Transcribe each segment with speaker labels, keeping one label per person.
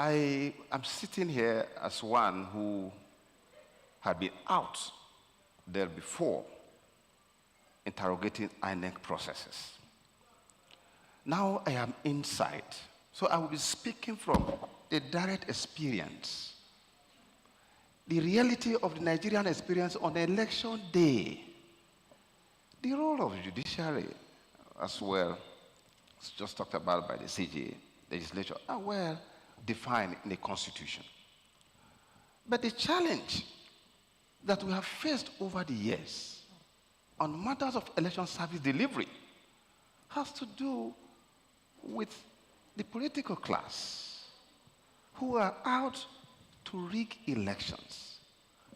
Speaker 1: I am sitting here as one who had been out there before interrogating INEC processes. Now I am inside, so I will be speaking from a direct experience, the reality of the Nigerian experience on election day. The role of judiciary as well, it's just talked about by the CJ legislature, are well defined in the Constitution. But the challenge that we have faced over the years on matters of election service delivery has to do with the political class who are out to rig elections,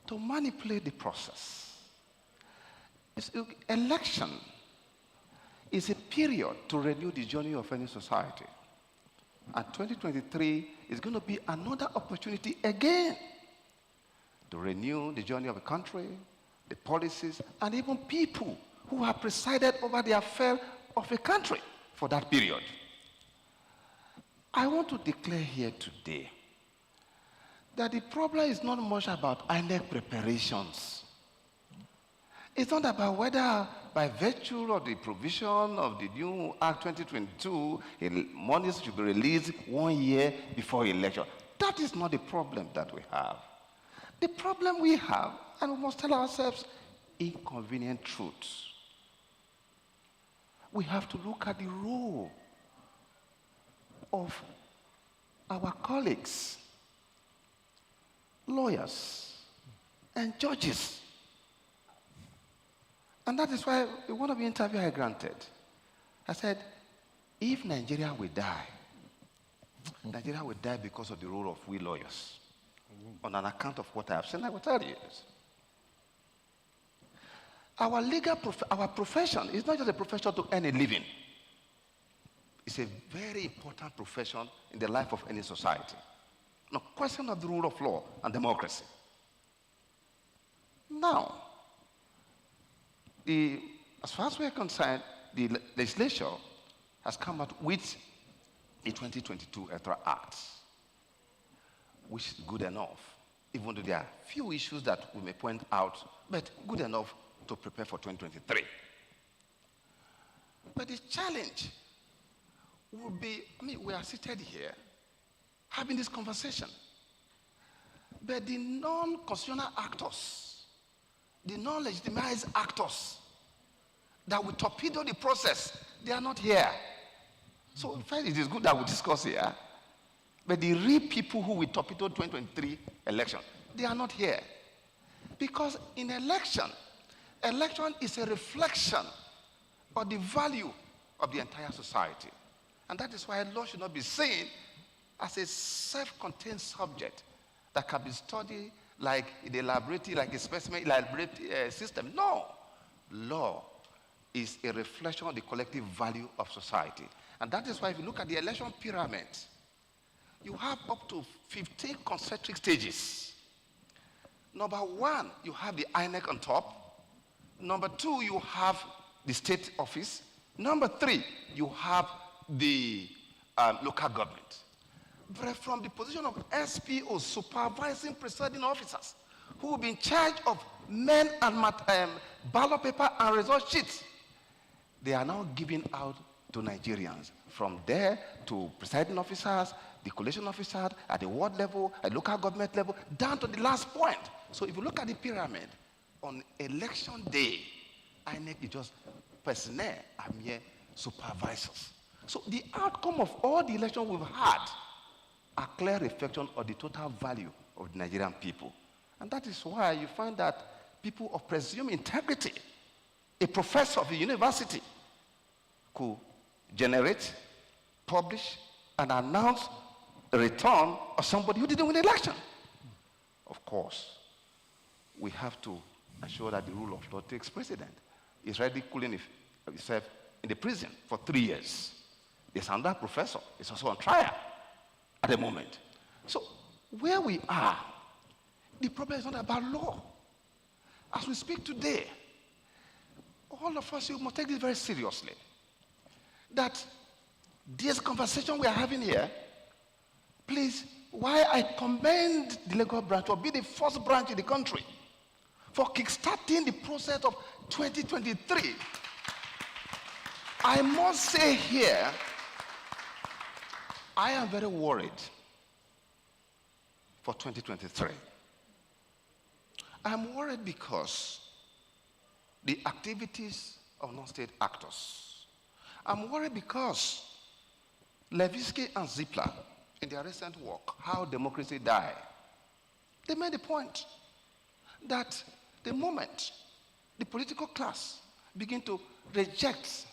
Speaker 1: to manipulate the process. Election is a period to renew the journey of any society. And 2023 is going to be another opportunity again to renew the journey of a country, the policies, and even people who have presided over the affair of a country for that period. I want to declare here today that the problem is not much about INEC preparations. It's not about whether by virtue of the provision of the new Act 2022, monies should be released 1 year before election. That is not the problem that we have. The problem we have, and we must tell ourselves, inconvenient truths. We have to look at the role of our colleagues, lawyers, and judges. And that is why in one of the interviews I granted, I said, if Nigeria will die, Nigeria will die because of the role of we lawyers. On an account of what I have said, I will tell you this. Our profession is not just a profession to earn a living. It's a very important profession in the life of any society. No question of the rule of law and democracy. Now, as far as we are concerned, the legislature has come out with the 2022 Electoral Act, which is good enough, even though there are few issues that we may point out, but good enough to prepare for 2023. But the challenge will be, we are seated here having this conversation, but the non-constitutional actors, the non-legitimized actors that will torpedo the process, they are not here. So in fact, it is good that we discuss here, but the real people who will torpedo 2023 election, they are not here. Because in election is a reflection of the value of the entire society. And that is why law should not be seen as a self-contained subject that can be studied like in a laboratory, like a specimen laboratory system. No. Law is a reflection of the collective value of society. And that is why if you look at the election pyramid, you have up to 15 concentric stages. Number one, you have the INEC on top. Number two, you have the state office. Number three, you have the local government. But from the position of SPOs, supervising presiding officers, who will be in charge of men and ballot paper and result sheets, they are now giving out to Nigerians. From there to presiding officers, the collation officers, at the ward level, at local government level, down to the last point. So if you look at the pyramid, on election day, INEC is just personnel, mere supervisors. So the outcome of all the elections we've had are clear reflection of the total value of the Nigerian people. And that is why you find that people of presumed integrity, a professor of a university, could generate, publish, and announce the return of somebody who didn't win the election. Of course, we have to ensure that the rule of law takes precedent. He's already cooling himself in the prison for 3 years. There's another professor, is also on trial at the moment. So where we are, the problem is not about law. As we speak today, all of us, you must take this very seriously. That this conversation we are having here, please why I commend the Lagos branch to be the first branch in the country for kickstarting the process of 2023. I must say here, I am very worried for 2023. I'm worried because the activities of non-state actors. I'm worried because Levinsky and Zipler, in their recent work, How Democracy Died, they made the point that the moment the political class begin to reject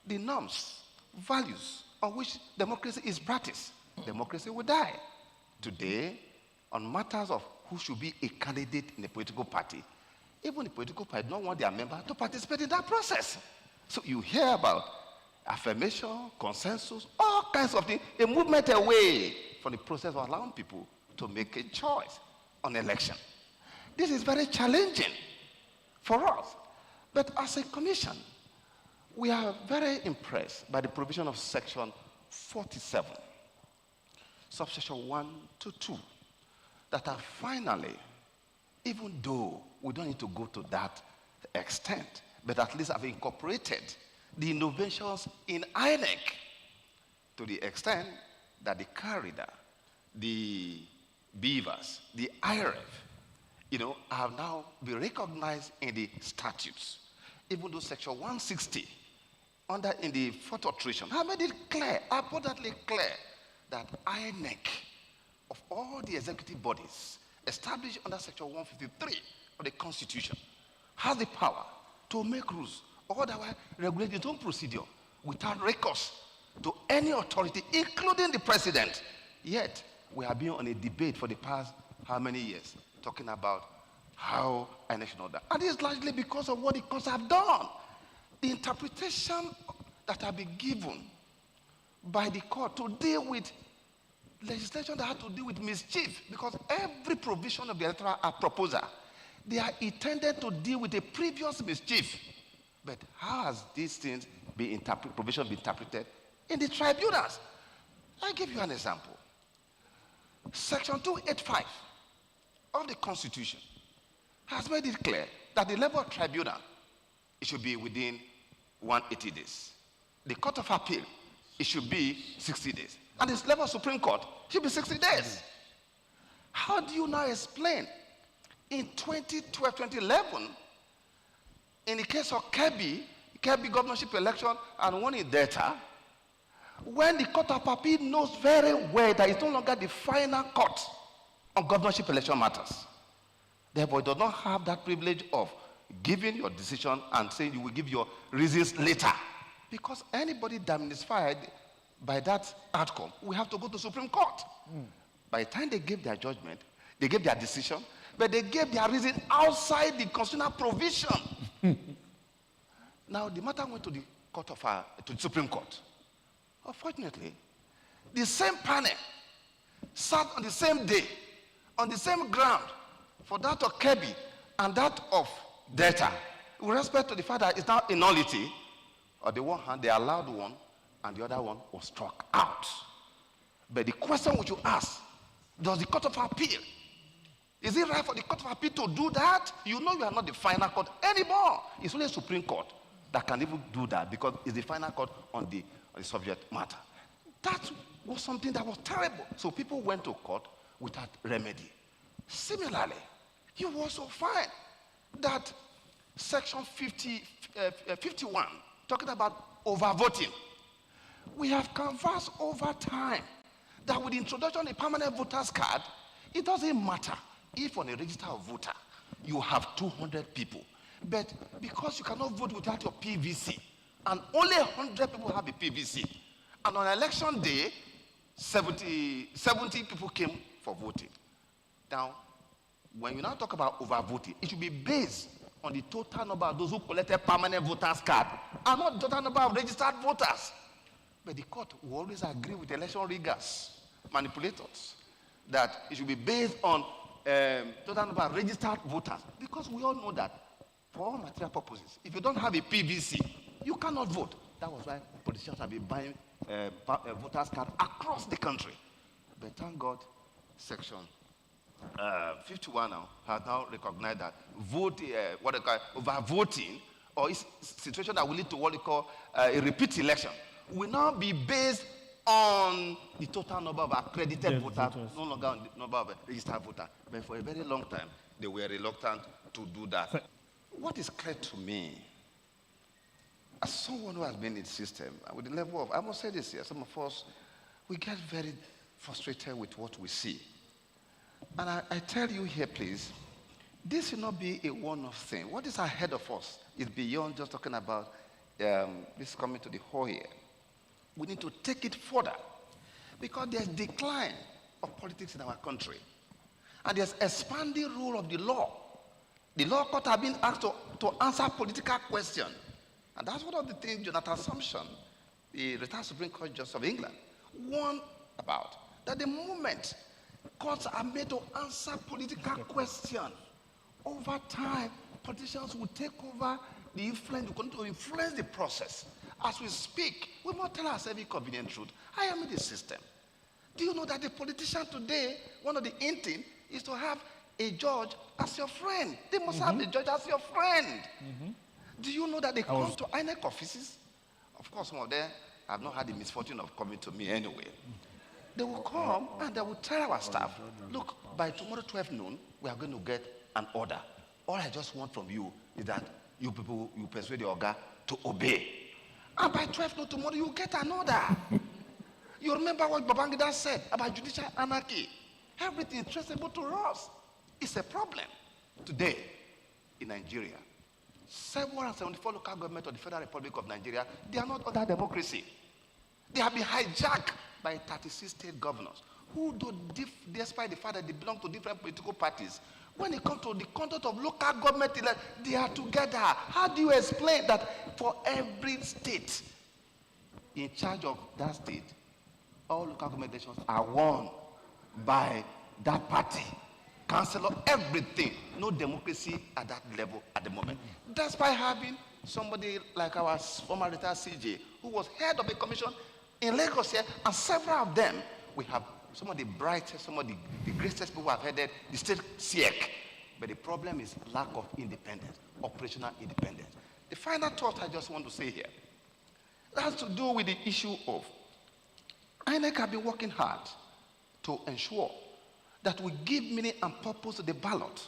Speaker 1: the norms, values on which democracy is practiced, democracy will die. Today, on matters of who should be a candidate in a political party, even the political party don't want their member to participate in that process. So you hear about affirmation, consensus, all kinds of things, a movement away from the process of allowing people to make a choice on election. This is very challenging for us. But as a commission, we are very impressed by the provision of section 47, subsection 1 to 2, that are finally, even though we don't need to go to that extent, but at least have incorporated the innovations in INEC to the extent that the corridor, the beavers, the IRF, have now been recognized in the statutes. Even though section 160, in the fourth alteration, I made it clear, abundantly clear, that INEC, of all the executive bodies established under section 153 of the Constitution, has the power to make rules or otherwise regulate its own procedure without recourse to any authority, including the president. Yet, we have been on a debate for the past how many years, talking about how INEC should know that. And it's largely because of what the courts have done. The interpretation that have been given by the court to deal with legislation that had to deal with mischief, because every provision of the Electoral proposal, they are intended to deal with a previous mischief. But how has these things provision been interpreted in the tribunals? I'll give you an example. Section 285 of the Constitution has made it clear that the level of tribunal, it should be within 180 days. The Court of Appeal, it should be 60 days. And this level of Supreme Court should be 60 days. How do you now explain in 2012, 2011, in the case of Kebbi governorship election and one in Delta, when the Court of Appeal knows very well that it's no longer the final court on governorship election matters. Therefore, it does not have that privilege of giving your decision and saying you will give your reasons later. Because anybody damnified by that outcome, we have to go to Supreme Court. By the time they gave their judgment, they gave their decision, but they gave their reason outside the constitutional provision. Now, the matter went to the Supreme Court. Unfortunately, the same panel sat on the same day, on the same ground, for that of Kebbi and that of Delta, with respect to the fact that it's now a nullity. On the one hand, they allowed one, and the other one was struck out. But the question which you ask, does the Court of Appeal, is it right for the Court of Appeal to do that? You know you are not the final court anymore. It's only a Supreme Court that can even do that, because it's the final court on the subject matter. That was something that was terrible. So people went to court without remedy. Similarly, you also find that section 51, talking about overvoting, we have canvassed over time that with the introduction of a permanent voter's card, it doesn't matter if on a register of voter you have 200 people, but because you cannot vote without your PVC, and only 100 people have a PVC, and on election day, 70 people came for voting. Now, when you now talk about overvoting, it should be based on the total number of those who collected permanent voters card, and not the total number of registered voters. But the court will always agree with election riggers, manipulators, that it should be based on total number of registered voters. Because we all know that for all material purposes, if you don't have a PVC, you cannot vote. That was why politicians have been buying voters card across the country. But thank God, Section 51 now has now recognized that vote, what they call over-voting, or is situation that will lead to what they call a repeat election, will now be based on the total number of accredited voters, no longer on the number of registered voters. But for a very long time, they were reluctant to do that. What is clear to me, as someone who has been in the system, with the level of, I must say this here, some of us, we get very frustrated with what we see. And I tell you here, please, this should not be a one-off thing. What is ahead of us is beyond just talking about this coming to the whole here. We need to take it further, because there's decline of politics in our country. And there's expanding role of the law. The law court have been asked to answer political questions. And that's one of the things Jonathan Sampson, the retired Supreme Court Justice of England, warned about. That the moment courts are made to answer political questions, over time, politicians will take over the influence, will continue to influence the process. As we speak, we must tell ourselves a convenient truth. I am in the system. Do you know that the politician today, one of the intent is to have a judge as your friend? They must have the judge as your friend. Do you know that they come to INEC offices? Of course, some of them have not had the misfortune of coming to me anyway. They will come and they will tell our staff, look, by tomorrow 12 noon, we are going to get an order. All I just want from you is that you people, you persuade the organ to obey. And by 12 noon tomorrow, you get an order. You remember what Babangida said about judicial anarchy? Everything is traceable to us. It's a problem. Today, in Nigeria, 774 local governments of the Federal Republic of Nigeria, they are not under democracy. They have been hijacked by 36 state governors who, despite the fact that they belong to different political parties, when it comes to the conduct of local government, they are together. How do you explain that for every state in charge of that state, all local government elections are won by that party? Councillor, everything. No democracy at that level at the moment. Despite having somebody like our former retired CJ, who was head of a commission in Lagos here, and several of them, we have some of the brightest, some of the greatest people who have headed the state SIEC. But the problem is lack of independence, operational independence. The final thought I just want to say here, that has to do with the issue of INEC have been working hard to ensure that we give meaning and purpose to the ballot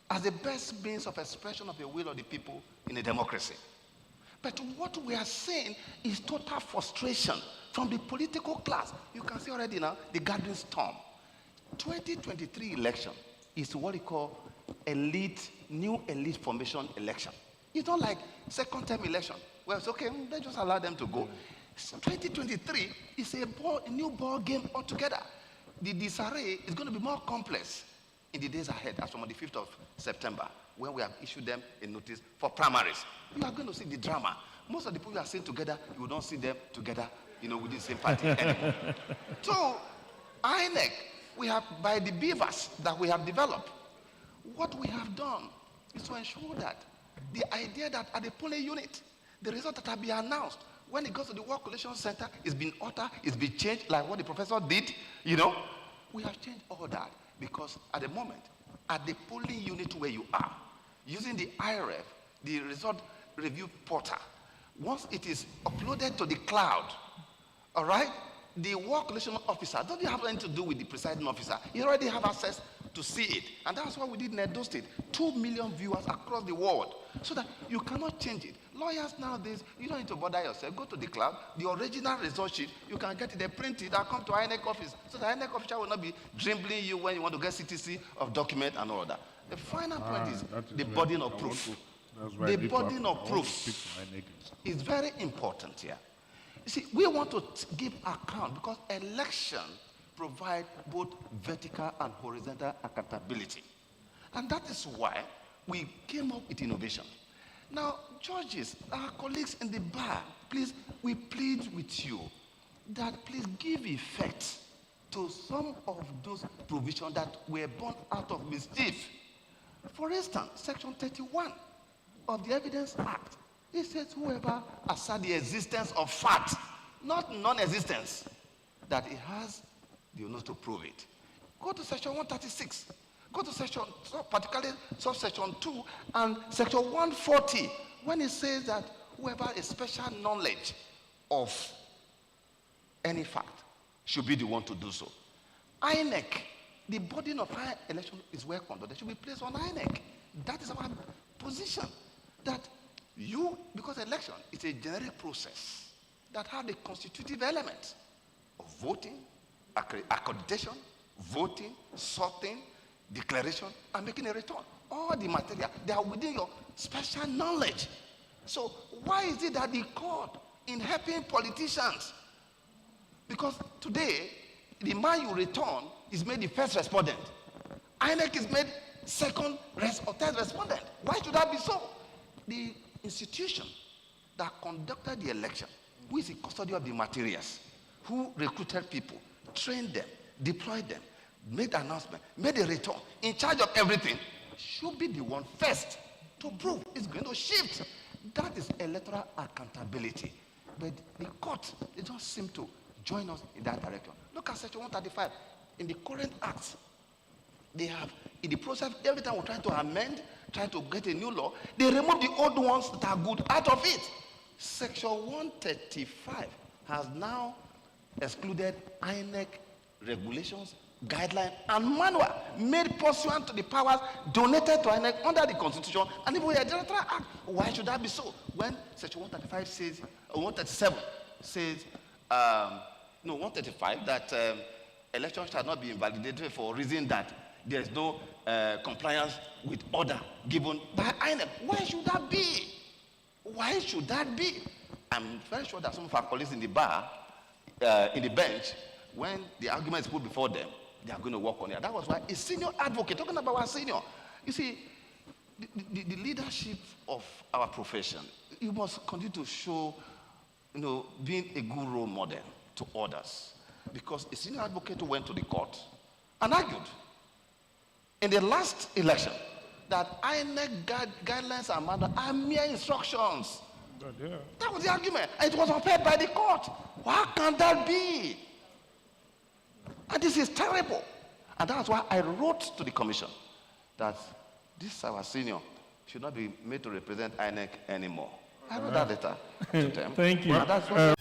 Speaker 1: as the best means of expression of the will of the people in a democracy. But what we are seeing is total frustration from the political class. You can see already now the gathering storm. 2023 election is what we call new elite formation election. It's not like second term election where it's okay, let's just allow them to go. 2023 is a new ball game altogether. The Disarray is going to be more complex in the days ahead, as from the 5th of September, when we have issued them a notice for primaries. You are going to see the drama. Most of the people you are seeing together, you will not see them together, within the same party anymore. So, INEC, we have, by the beavers that we have developed, what we have done is to ensure that the idea that at the polling unit, the result that have been announced, when it goes to the Work Collation Center, it's been altered, it's been changed, like what the professor did, We have changed all that because at the moment, at the polling unit where you are, using the IRF, the result review portal, once it is uploaded to the cloud, all right, the Work Collation officer doesn't have anything to do with the presiding officer. He already have access to see it. And that's what we did in Edo State. 2 million viewers across the world. So that you cannot change it. Lawyers nowadays, you don't need to bother yourself. Go to the cloud, the original result sheet, you can get it, they print it, and come to INEC office. So the INEC officer will not be dribbling you when you want to get CTC of document and all that. The final point is the burden of proof. The burden of proof is very important here. You see, we want to give account because election provide both vertical and horizontal accountability. And that is why we came up with innovation. Now, judges, our colleagues in the bar, please, we plead with you that please give effect to some of those provisions that were born out of mischief. For instance, Section 31 of the Evidence Act, it says whoever asserts the existence of fact, not non-existence, that it has the onus to prove it. Go to section 136. Go to section, particularly subsection 2 and section 140, when it says that whoever has special knowledge of any fact should be the one to do so. INEC, the burden of higher election is well conducted. They should be placed on INEC. That is our position. That because election is a generic process that has the constitutive elements of voting, accreditation, voting, sorting, declaration, and making a return. All the material, they are within your special knowledge. So why is it that the court in helping politicians? Because today, the man you return is made the first respondent. INEC is made second or third respondent. Why should that be so? The institution that conducted the election, who is in custody of the materials, who recruited people, trained them, deployed them, made an announcement, made a return, in charge of everything, should be the one first to prove it's going to shift. That is electoral accountability. But the court, they don't seem to join us in that direction. Look at section 135. In the current acts, they have, in the process, every time we're trying to amend, trying to get a new law, they remove the old ones that are good out of it. Section 135 has now excluded INEC regulations, guidelines, and manual made pursuant to the powers donated to INEC under the Constitution and even the Electoral Act. Why should that be so? When Section 135 says, 137 says, 135 that elections shall not be invalidated for reason that there is no compliance with order given by INEC. Why should that be? Why should that be? I'm very sure that some of our colleagues in the bar, in the bench, when the argument is put before them, they are going to work on it. That was why a senior advocate, talking about our senior, you see, the leadership of our profession, you must continue to show, being a good role model to others. Because a senior advocate who went to the court and argued in the last election that INEC guidelines and manual are mere instructions. Yeah. That was the argument. And it was upheld by the court. How can that be? And this is terrible. And that's why I wrote to the commission that this our senior should not be made to represent INEC anymore. I wrote that letter to them.
Speaker 2: Thank you.
Speaker 1: And that's what